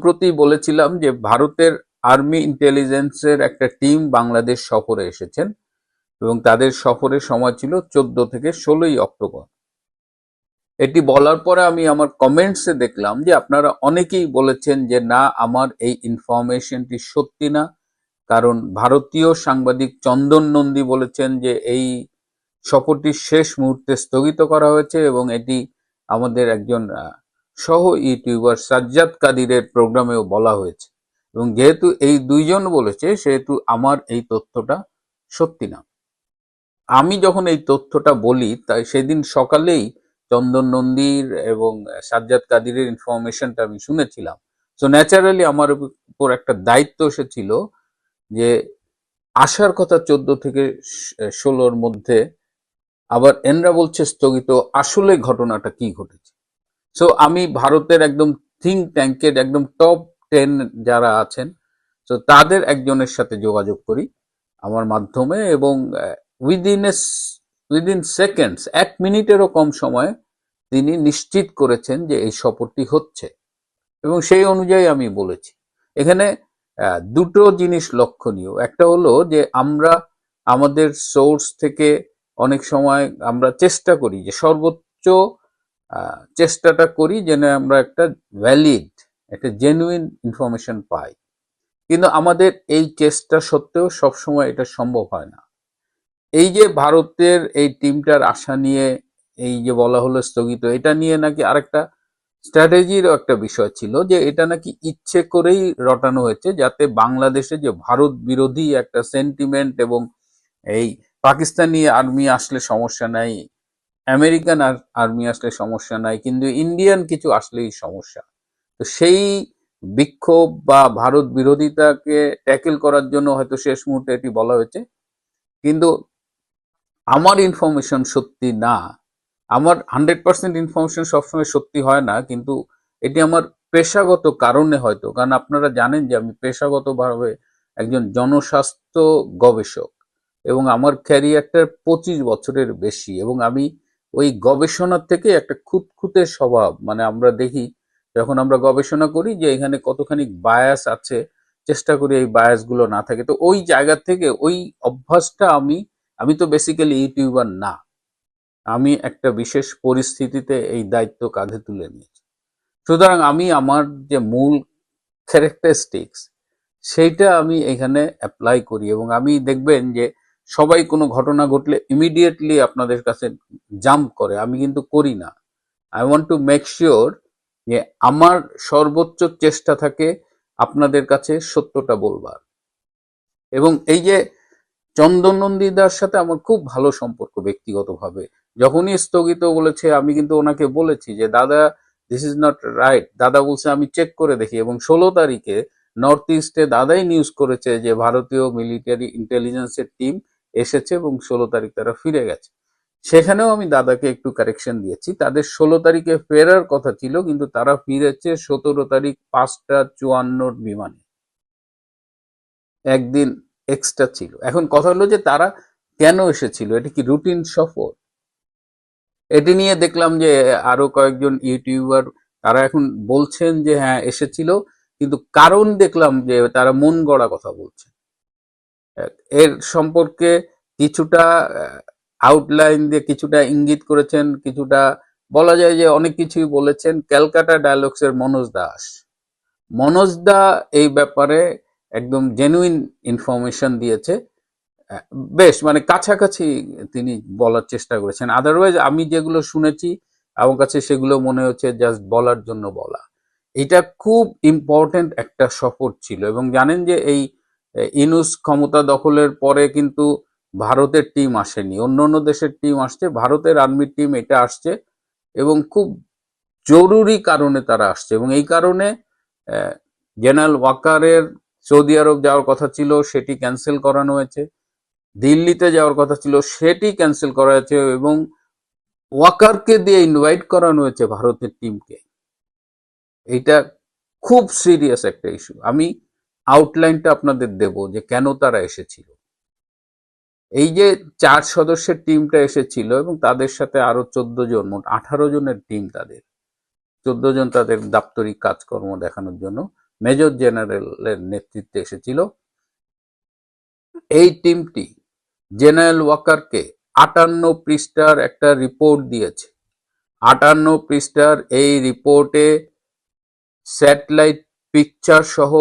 সম্প্রতি বলেছিলাম যে ভারতের আর্মি ইন্টেলিজেন্সের একটা টিম বাংলাদেশ সফরে এসেছেন এবং তাদের সফরের সময় ছিল 14 থেকে 16ই অক্টোবর। এটি বলার পরে আমি আমার কমেন্টসে দেখলাম যে আপনারা অনেকেই বলেছেন যে না, আমার এই ইনফরমেশনটি সত্যি না, কারণ ভারতীয় সাংবাদিক চন্দন নন্দী বলেছেন যে এই সফরটি শেষ মুহূর্তে স্থগিত করা হয়েছে এবং এটি আমাদের একজন সহ ইউটিউবার সাজ্জাদ কাদিরের প্রোগ্রামেও বলা হয়েছে, এবং যেহেতু এই দুইজন বলেছে সেহেতু আমার এই তথ্যটা সত্যি না। আমি যখন এই তথ্যটা বলি তাই সেদিন সকালেই চন্দন নন্দীর এবং সাজ্জাদ কাদিরের ইনফরমেশনটা আমি শুনেছিলাম। সো ন্যাচারালি আমার উপর একটা দায়িত্ব এসেছিল যে আসার কথা 14 থেকে 16-র মধ্যে, আবার এনরা বলছে স্থগিত, আসলে ঘটনাটা কি ঘটেছে। সো আমি ভারতের একদম থিঙ্ক ট্যাঙ্কের একদম টপ 10 যারা আছেন, তো তাদের একজনের সাথে যোগাযোগ করি আমার মাধ্যমে, এবং উইদিন সেকেন্ডস, 1 মিনিটেরও কম সময়ে তিনি নিশ্চিত করেছেন যে এই সফরটি হচ্ছে, এবং সেই অনুযায়ী আমি বলেছি। এখানে দুটো জিনিস লক্ষণীয়। একটা হলো যে আমরা আমাদের সোর্স থেকে অনেক সময় আমরা চেষ্টা করি যে সর্বোচ্চ চেষ্টাটা করি যেন আমরা একটা ভ্যালিড, একটা জেনুইন ইনফরমেশন পাই, কিন্তু আমাদের এই চেষ্টা সত্ত্বেও সবসময় এটা সম্ভব হয় না। এই যে ভারতের এই টিমটার আশা নিয়ে এই যে বলা হলো স্থগিত, এটা নিয়ে নাকি আরেকটা স্ট্র্যাটেজিরও একটা বিষয় ছিল যে এটা নাকি ইচ্ছে করেই রটানো হয়েছে যাতে বাংলাদেশে যে ভারত বিরোধী একটা সেন্টিমেন্ট, এবং এই পাকিস্তানি আর্মি আসলে সমস্যা নাই, আমেরিকান আর্মি আসলে সমস্যা নাই, কিন্তু ইন্ডিয়ান কিছু আসলেই সমস্যা। তো সেই বিক্ষোভ বা ভারত বিরোধিতাকে ট্যাকেল করার জন্য হয়তো শেষ মুহূর্তে এটি বলা হয়েছে, কিন্তু আমার ইনফরমেশন সত্যি না। আমার 100% ইনফরমেশন সবসময় সত্যি হয় না, কিন্তু এটি আমার পেশাগত কারণে হয়তো, কারণ আপনারা জানেন যে আমি পেশাগতভাবে একজন জনস্বাস্থ্য গবেষক, এবং আমার ক্যারিয়ারটা 25 বছরের বেশি, এবং আমি ওই গবেষণার থেকে একটা খুঁতখুঁতে স্বভাব, মানে আমরা দেখি যখন আমরা গবেষণা করি যে এখানে কতখানি বায়াস আছে, চেষ্টা করি এই বায়াসগুলো না থাকে। তো ওই জায়গা থেকে ওই অভ্যাসটা আমি তো বেসিক্যালি ইউটিউবার না, আমি একটা বিশেষ পরিস্থিতিতে এই দায়িত্ব কাঁধে তুলে নিয়েছি। সুতরাং আমি আমার যে মূল ক্যারেক্টারিস্টিক্স সেইটা আমি এখানে অ্যাপ্লাই করি, এবং আমি দেখবেন যে সবাই কোনো ঘটনা ঘটলে ইমিডিয়েটলি আপনাদের কাছে জাম্প করে, আমি কিন্তু করি না। I want to make sure যে আমার সর্বোচ্চ চেষ্টা থাকে আপনাদের কাছে সত্যটা বলবার। এবং এই যে চন্দন নন্দীদার সাথে আমার খুব ভালো সম্পর্ক ব্যক্তিগতভাবে, যখনই স্থগিত বলেছে আমি কিন্তু ওনাকে বলেছি যে দাদা, দিস ইজ নট রাইট। দাদা বলছে আমি চেক করে দেখি, এবং 16 তারিখে নর্থ ইস্টে দাদাই নিউজ করেছে যে ভারতীয় মিলিটারি ইন্টেলিজেন্সের টিম এসেছে এবং 16 তারিখ তারা ফিরে গেছে। সেখানেও আমি দাদাকে একটু কারেকশন দিয়েছি, তাদের 16 তারিখে ফেরার কথা ছিল, কিন্তু তারা ফিরেছে 17 তারিখ 5টা 54 বিমানে, একদিন এক্সট্রা ছিল। এখন কথা হলো যে তারা কেন এসেছিল, এটি কি রুটিন সফর? এটি নিয়ে দেখলাম যে আরো কয়েকজন ইউটিউবার তারা এখন বলছেন যে হ্যাঁ এসেছিল, কিন্তু কারণ দেখলাম যে তারা মন গড়া কথা বলছে। এর সম্পর্কে কিছুটা আউটলাইন দিয়ে কিছুটা ইঙ্গিত করেছেন, কিছুটা বলা যায় যে অনেক কিছুই বলেছেন ক্যালকাটা ডায়ালগসের মনোজ দা এই ব্যাপারে একদম জেনুইন ইনফরমেশন দিয়েছে। বেশ মানে কাছাকাছি তিনি বলার চেষ্টা করেছেন। আদারওয়াইজ আমি যেগুলো শুনেছি আমার কাছে সেগুলো মনে হচ্ছে জাস্ট বলার জন্য বলা। এটা খুব ইম্পর্টেন্ট একটা সফর ছিল, এবং জানেন যে এই ইনুস ক্ষমতা দখলের পরে কিন্তু ভারতের টিম আসেনি, অন্য অন্য দেশের টিম আসছে, ভারতের আর্মি টিম এটা আসছে, এবং খুব জরুরি কারণে তারা আসছে, এবং এই কারণে জেনারেল ওয়াকারের সৌদি আরব যাওয়ার কথা ছিল সেটি ক্যান্সেল করানো হয়েছে, দিল্লিতে যাওয়ার কথা ছিল সেটি ক্যান্সেল করা হয়েছে, এবং ওয়াকারকে দিয়ে ইনভাইট করানো হয়েছে ভারতের টিমকে। এটা খুব সিরিয়াস একটা ইস্যু। আমি আউটলাইনটা আপনাদের দেব যে কেন তারা এসেছিল। এই যে 4 সদস্যের টিমটা এসেছিল এবং তাদের সাথে আরো 14 জন, মোট 18 জনের টিম, তাদের 14 জন তাদের দাপ্তরিক কাজকর্ম দেখানোর জন্য, মেজর জেনারেলের নেতৃত্বে এসেছিল। এই টিমটি জেনারেল ওয়াকারকে 58 পৃষ্ঠার একটা রিপোর্ট দিয়েছে। 58 পৃষ্ঠার এই রিপোর্টে স্যাটেলাইট পিকচার সহ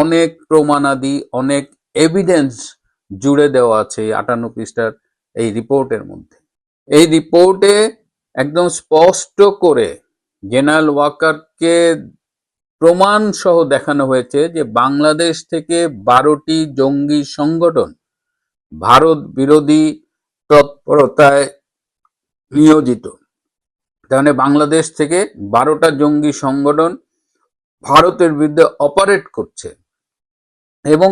অনেক প্রমাণাদি, অনেক এভিডেন্স জুড়ে দেওয়া আছে এই 58 পৃষ্ঠার এই রিপোর্টের মধ্যে। এই রিপোর্টে একদম স্পষ্ট করে জেনারেল ওয়াকারকে প্রমাণ সহ দেখানো হয়েছে যে বাংলাদেশ থেকে 12টি জঙ্গি সংগঠন ভারত বিরোধী তৎপরতায় নিয়োজিত। তাহলে বাংলাদেশ থেকে 12টা জঙ্গি সংগঠন ভারতের বিরুদ্ধে অপারেট করছে। এবং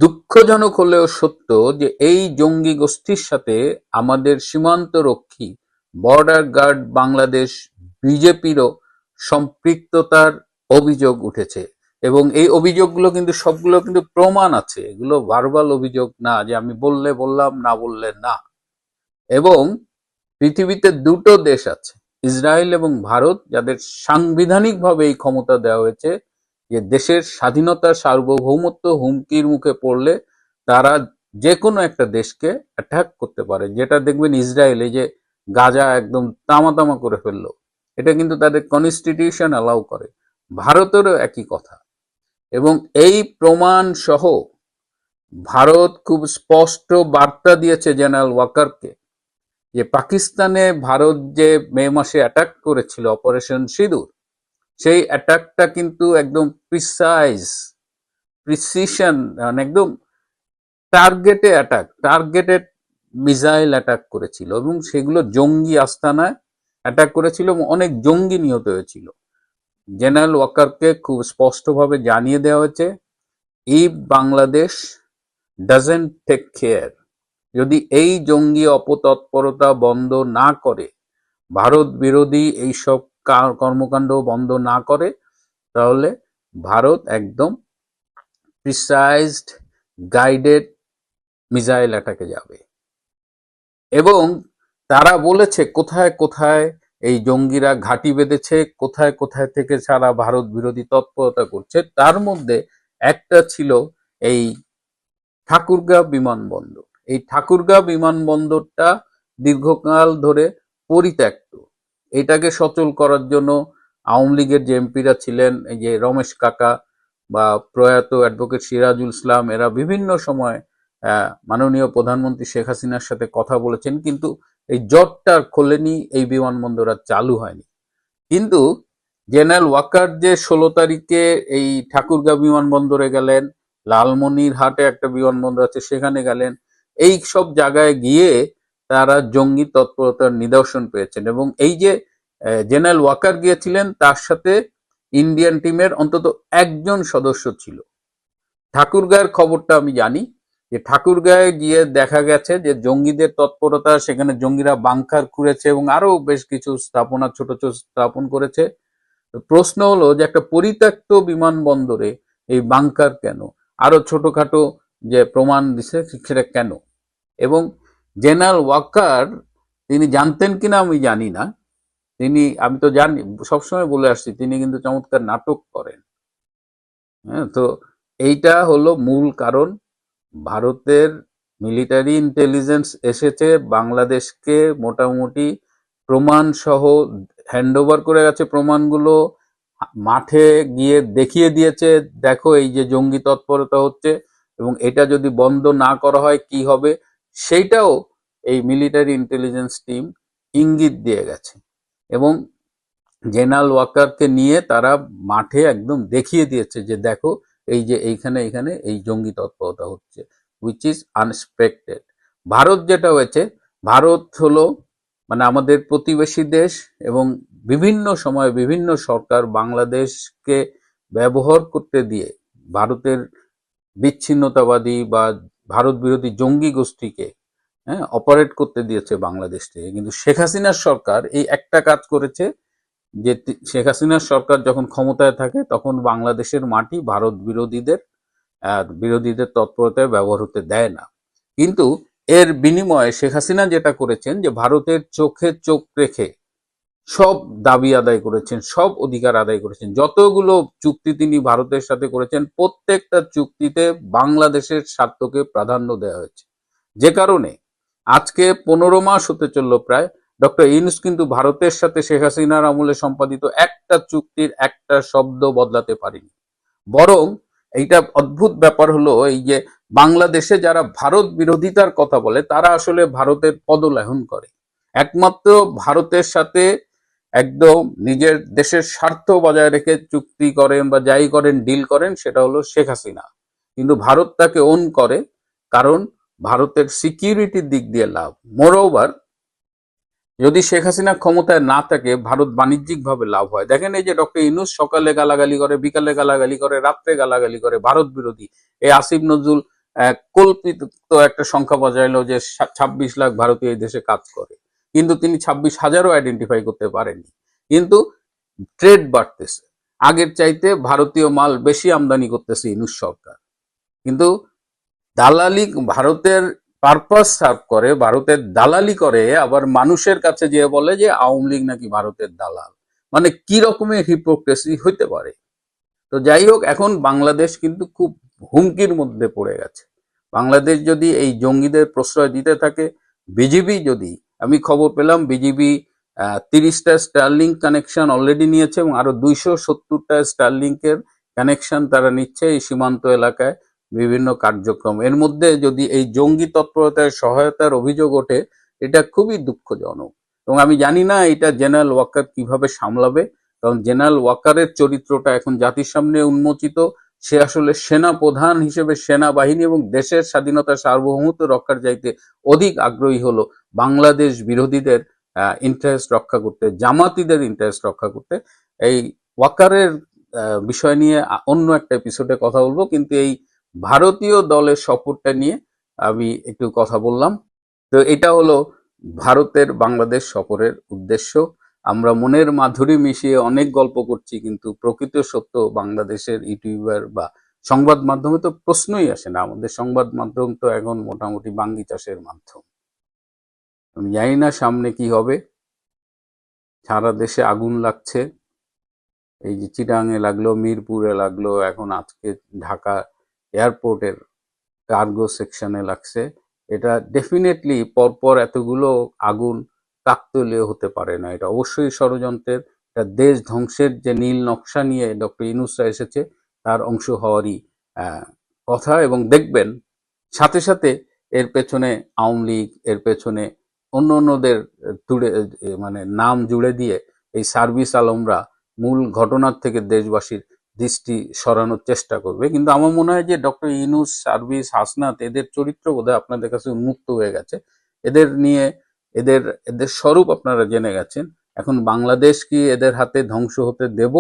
দুঃখজনক হলেও সত্য যে এই জঙ্গি গোষ্ঠীর সাথে আমাদের সীমান্ত রক্ষী বর্ডার গার্ড বাংলাদেশ বিজেপিরও সম্পৃক্ততার অভিযোগ উঠেছে। এবং এই অভিযোগগুলো কিন্তু সবগুলো কিন্তু প্রমাণ আছে, এগুলো ভার্বাল অভিযোগ না যে আমি বললে বললাম, না বললে না। এবং পৃথিবীতে দুটো দেশ আছে, ইসরায়েল এবং ভারত, যাদের সাংবিধানিকভাবে এই ক্ষমতা দেওয়া হয়েছে যে দেশের স্বাধীনতা সার্বভৌমত্ব হুমকির মুখে পড়লে তারা যে কোনো একটা দেশকে অ্যাটাক করতে পারে। যেটা দেখবেন ইসরায়েল এই যে গাজা একদম তামা করে ফেললো, এটা কিন্তু তাদের কনস্টিটিউশন অ্যালাউ করে। ভারতেরও একই কথা। এবং এই প্রমাণ সহ ভারত খুব স্পষ্ট বার্তা দিয়েছে জেনারেল ওয়াকারকে যে পাকিস্তানে ভারত যে মে মাসে অ্যাটাক করেছিল অপারেশন সিঁদুর, সেই অ্যাটাকটা কিন্তু একদম প্রিসিশন, মানে একদম টার্গেটেড মিসাইল অ্যাটাক করেছিল এবং সেগুলো জঙ্গি আস্তানায় অ্যাটাক করেছিল এবং অনেক জঙ্গি নিহত হয়েছিল। জেনারেল ওয়াকারকে খুব স্পষ্টভাবে জানিয়ে দেওয়া হয়েছে, if Bangladesh doesn't take care, যদি এই জঙ্গি অপতৎপরতা বন্ধ না করে, ভারত বিরোধী এইসব কর্মকাণ্ড বন্ধ না করে, তাহলে ভারত একদম প্রিসাইজড গাইডেড মিসাইল অ্যাটাকে যাবে। এবং তারা বলেছে কোথায় কোথায় এই জঙ্গিরা ঘাঁটি বেঁধেছে, কোথায় কোথায় থেকে সারা ভারত বিরোধী তৎপরতা করছে। তার মধ্যে একটা ছিল এই ঠাকুরগাঁও বিমানবন্দর। এই ঠাকুরগাঁও বিমানবন্দরটা দীর্ঘকাল ধরে পরিত্যক্ত। এটাকে সচল করার জন্য আওয়ামী লীগের যে এমপিরা ছিলেন, এই যে রমেশ কাকা বা প্রয়াত অ্যাডভোকেট সিরাজুল ইসলাম, এরা বিভিন্ন সময় মাননীয় প্রধানমন্ত্রী শেখ হাসিনার সাথে কথা বলেছেন, কিন্তু এই জটটা খোলেনি, এই বিমানবন্দর আর চালু হয়নি। কিন্তু জেনারেল ওয়াকার যে 16 তারিখে এই ঠাকুরগাঁও বিমানবন্দরে গেলেন, লালমনিরহাটে একটা বিমানবন্দর আছে সেখানে গেলেন, এই সব জায়গায় গিয়ে তারা জঙ্গি তৎপরতার নিদর্শন পেয়েছেন। এবং এই যে জেনারেল ওয়াকার গিয়েছিলেন, তার সাথে ইন্ডিয়ান টিমের অন্তত একজন সদস্য ছিল। ঠাকুরগাঁয়ের খবরটা আমি জানি যে ঠাকুরগাঁয়ে গিয়ে দেখা গেছে যে জঙ্গিদের তৎপরতা, সেখানে জঙ্গিরা বাংকার খুঁড়েছে এবং আরো বেশ কিছু স্থাপনা ছোট ছোট স্থাপন করেছে। প্রশ্ন হলো যে একটা পরিত্যক্ত বিমানবন্দরে এই বাংকার কেন, আরো ছোটখাটো যে প্রমাণ দিছে সেটা কেন? এবং জেনারেল ওয়াকার তিনি জানতেন কিনা আমি জানি না, আমি তো জানি, সবসময় বলে আসছি তিনি কিন্তু চমৎকার নাটক করেন। হ্যাঁ, তো এইটা হলো মূল কারণ। ভারতের মিলিটারি ইন্টেলিজেন্স এসেছে বাংলাদেশকে মোটামুটি প্রমাণ সহ হ্যান্ডওভার করে গেছে, প্রমাণগুলো মাঠে গিয়ে দেখিয়ে দিয়েছে, দেখো এই যে জঙ্গি তৎপরতা হচ্ছে এবং এটা যদি বন্ধ না করা হয় কি হবে, সেইটাও এই মিলিটারি ইন্টেলিজেন্স টিম ইঙ্গিত দিয়ে গেছে। এবং জেনারেল ওয়াকারকে নিয়ে তারা মাঠে একদম দেখিয়ে দিয়েছে যে দেখো এই যে এইখানে এই জঙ্গি তৎপরতা হচ্ছে, হুইচ ইজ আনএক্সপেক্টেড। ভারত যেটা হয়েছে, ভারত হলো মানে আমাদের প্রতিবেশী দেশ এবং বিভিন্ন সময় বিভিন্ন সরকার বাংলাদেশকে ব্যবহার করতে দিয়ে ভারতের বিচ্ছিন্নতাবাদী বা ভারত বিরোধী জঙ্গি গোষ্ঠীকে অপারেট করতে দিয়েছে বাংলাদেশ থেকে। কিন্তু শেখ হাসিনার সরকার এই একটা কাজ করেছে যে শেখ হাসিনার সরকার যখন ক্ষমতায় থাকে তখন বাংলাদেশের মাটি ভারত বিরোধীদের তৎপরতায় ব্যবহার হতে দেয় না। কিন্তু এর বিনিময়ে শেখ হাসিনা যেটা করেছেন যে ভারতের চোখে চোখ রেখে সব দাবি আদায় করেছেন, সব অধিকার আদায় করেছেন। যতগুলো চুক্তি তিনি ভারতের সাথে করেছেন প্রত্যেকটা চুক্তিতে বাংলাদেশের স্বার্থকে প্রাধান্য দেওয়া হয়েছে। যে কারণে আজকে 15 মাস হতে চললো প্রায়, ডক্টর ইউনূস কিন্তু ভারতের সাথে শেখ হাসিনার আমলে সম্পাদিত একটা চুক্তির একটা শব্দ বদলাতে পারেনি। বরং এইটা অদ্ভুত ব্যাপার হলো এই যে বাংলাদেশে যারা ভারত বিরোধিতার কথা বলে তারা আসলে ভারতের পদলেহন করে। একমাত্র ভারতের সাথে একদম নিজের দেশের স্বার্থ বজায় রেখে চুক্তি করেন বা যাই করেন, ডিল করেন, সেটা হলো শেখ হাসিনা। কিন্তু ভারত তাকে ওন করে, কারণ ভারতের সিকিউরিটির দিক দিয়ে লাভ। মোরওভার, যদি শেখ হাসিনা ক্ষমতায় না থাকে ভারত বাণিজ্যিকভাবে লাভ হয়। দেখেন এই যে ডক্টর ইউনূস সকালে গালাগালি করে, বিকালে গালাগালি করে, রাত্রে গালাগালি করে, ভারত বিরোধী। এই আসিফ নজরুল কল্পিত একটা সংখ্যা বাজাইলো যে 26 লাখ ভারতীয় এই দেশে কাজ করে, কিন্তু তিনি 26,000ও আইডেন্টিফাই করতে পারেননি। কিন্তু ট্রেড বাড়তেছে, আগের চাইতে ভারতীয় মাল বেশি আমদানি করতেছে ইউনূস সরকার। কিন্তু দালালি, ভারতের পারপাস সার্ভ করে, ভারতের দালালি করে, আবার মানুষের কাছে যে বলে যে আওয়ামী লীগ নাকি ভারতের দালাল। মানে কি রকমের হিপোক্রেসি হইতে পারে? তো যাই হোক, এখন বাংলাদেশ কিন্তু খুব হুমকির মধ্যে পড়ে গেছে। বাংলাদেশ যদি এই জঙ্গিদের প্রশ্রয় দিতে থাকে, বিজিবি যদি, আমি খবর পেলাম বিজিবি 30টা স্টারলিংক কানেকশন অলরেডি নিয়েছে এবং আরো 270টা স্টারলিংকের কানেকশন তারা নিচ্ছে এই সীমান্ত এলাকায় বিভিন্ন কার্যক্রম। এর মধ্যে যদি এই জঙ্গি তৎপরতায় সহায়তার অভিযোগ ওঠে, এটা খুবই দুঃখজনক। এবং আমি জানি না এটা জেনারেল ওয়াকার কিভাবে সামলাবে, কারণ জেনারেল ওয়াকারের চরিত্রটা এখন জাতির সামনে উন্মোচিত। সে আসলে সেনা প্রধান হিসেবে সেনাবাহিনী এবং দেশের স্বাধীনতা সার্বভৌমত্ব রক্ষার চাইতে অধিক আগ্রহী হলো বাংলাদেশ বিরোধীদের ইন্টারেস্ট রক্ষা করতে, জামাতিদের ইন্টারেস্ট রক্ষা করতে। এই ওয়াকারের বিষয় নিয়ে অন্য একটা এপিসোডে কথা বলবো, কিন্তু এই ভারতীয় দলের সফরটা নিয়ে আমি একটু কথা বললাম। তো এটা হলো ভারতের বাংলাদেশ সফরের উদ্দেশ্য। আমরা মনের মাধুরী মিশিয়ে অনেক গল্প করছি, কিন্তু প্রকৃত সত্য বাংলাদেশের ইউটিউবার বা সংবাদ মাধ্যমে তো প্রশ্নই আসে না। আমাদের সংবাদ মাধ্যম তো এখন মোটামুটি বাঙ্গি চাষের মাধ্যম। আমি জানি না সামনে কি হবে। সারা দেশে আগুন লাগছে, এই যে চিটাঙে লাগলো, মিরপুরে লাগলো, এখন আজকে ঢাকা এয়ারপোর্টের কার্গো সেকশনে লাগছে। এটা ডেফিনেটলি পরপর এতগুলো আগুন কাকতালীয় হতে পারে না, এটা অবশ্যই ষড়যন্ত্রের। এটা দেশ ধ্বংসের যে নীল নকশা নিয়ে ডক্টর ইউনূসরা এসেছে তার অংশ হওয়ারই কথা। এবং দেখবেন সাথে সাথে এর পেছনে আওয়ামী লীগ, এর পেছনে অন্য অন্যদের তুড়ে মানে নাম জুড়ে দিয়ে এই সার্ভিস আলমরা মূল ঘটনার থেকে দেশবাসীর দৃষ্টি সরানোর চেষ্টা করবে। কিন্তু আমার মনে হয় যে ডক্টর ইউনূস, সার্ভিস, হাসনাত, এদের চরিত্র বোধহয় আপনাদের কাছে উন্মুক্ত হয়ে গেছে। এদের নিয়ে এদের এদের স্বরূপ আপনারা জেনে গেছেন। এখন বাংলাদেশ কি এদের হাতে ধ্বংস হতে দেব?